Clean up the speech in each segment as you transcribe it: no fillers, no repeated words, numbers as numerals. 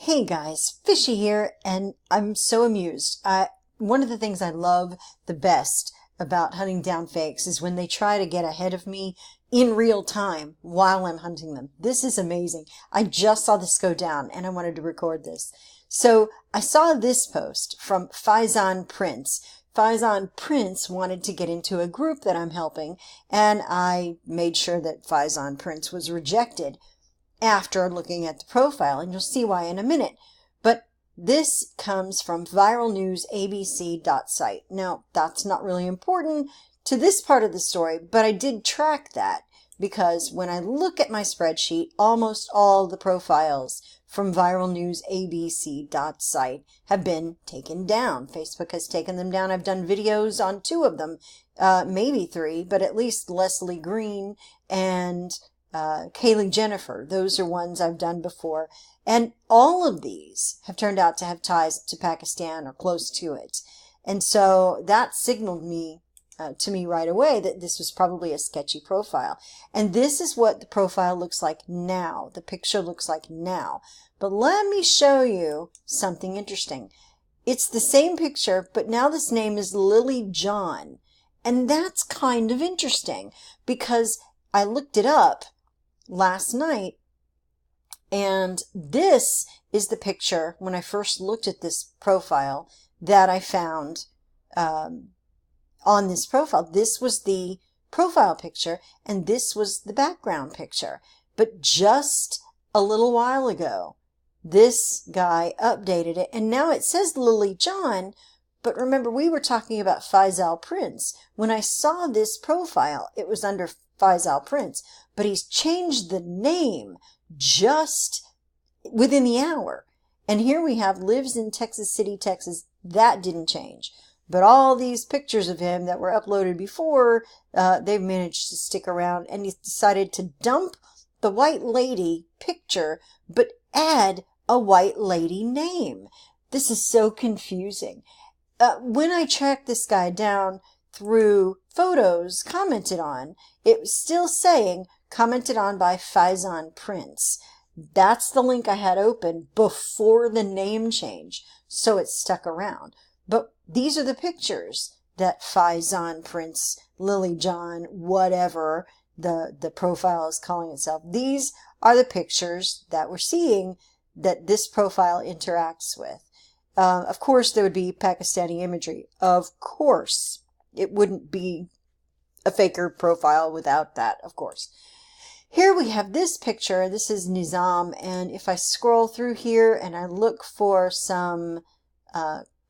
Hey guys, Fishy here, and I'm so amused. One of the things I love the best about hunting down fakes is when they try to get ahead of me in real time while I'm hunting them. This is amazing. I just saw this go down and I wanted to record this. So I saw this post from Faizan Prince. Faizan Prince wanted to get into a group that I'm helping, and I made sure that Faizan Prince was rejected after looking at the profile, and you'll see why in a minute. But this comes from viralnewsabc.site. Now, that's not really important to this part of the story, but I did track that because when I look at my spreadsheet, almost all the profiles from viralnewsabc.site have been taken down. Facebook has taken them down. I've done videos on 2 of them, maybe 3, but at least Leslie Green and Kaylee Jennifer. Those are ones I've done before. And all of these have turned out to have ties to Pakistan or close to it. And so that signaled to me right away that this was probably a sketchy profile. And this is what the profile looks like now. The picture looks like now. But let me show you something interesting. It's the same picture, but now this name is Lilly John. And that's kind of interesting because I looked it up last night, and this is the picture when I first looked at this profile that I found on this profile. This was the profile picture and this was the background picture. But just a little while ago, this guy updated it and now it says Lilly John. But remember, we were talking about Faizan Prince. When I saw this profile, it was under Faizan Prince, but he's changed the name just within the hour. And here we have lives in Texas City, Texas. That didn't change. But all these pictures of him that were uploaded before, they've managed to stick around, and he's decided to dump the white lady picture, but add a white lady name. This is so confusing. When I tracked this guy down through photos commented on, it was still saying commented on by Faizan Prince. That's the link I had open before the name change, so it stuck around. But these are the pictures that Faizan Prince, Lilly John, whatever the profile is calling itself. These are the pictures that we're seeing that this profile interacts with. Of course, there would be Pakistani imagery. Of course. It wouldn't be a faker profile without that, of course. Here we have this picture. This is Nizam, and if I scroll through here and I look for some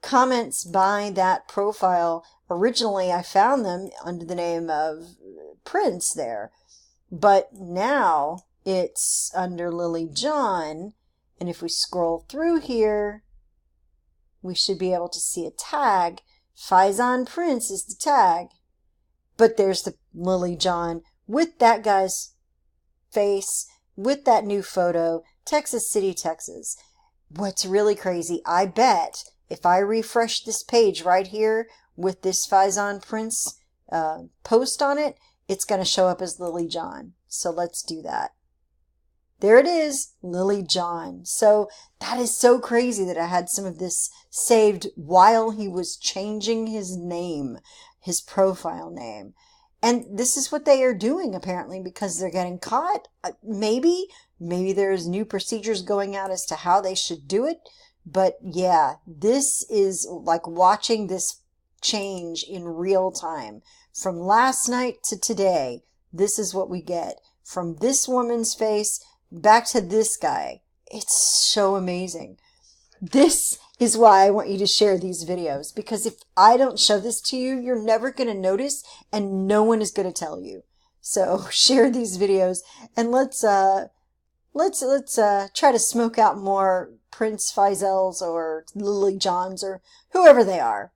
comments by that profile, originally I found them under the name of Prince there, but now it's under Lilly John, and if we scroll through here, we should be able to see a tag. Faizan Prince is the tag, but there's the Lilly John with that guy's face, with that new photo, Texas City, Texas. What's really crazy, I bet if I refresh this page right here with this Faizan Prince post on it, it's going to show up as Lilly John. So let's do that. There it is, Lilly John. So that is so crazy that I had some of this saved while he was changing his name, his profile name. And this is what they are doing apparently because they're getting caught. Maybe there's new procedures going out as to how they should do it. But yeah, this is like watching this change in real time. From last night to today, this is what we get. From this woman's face back to this guy. It's so amazing. This is why I want you to share these videos, because if I don't show this to you, you're never going to notice and no one is going to tell you. So share these videos and let's try to smoke out more Prince Faizals or Lilly Johns or whoever they are.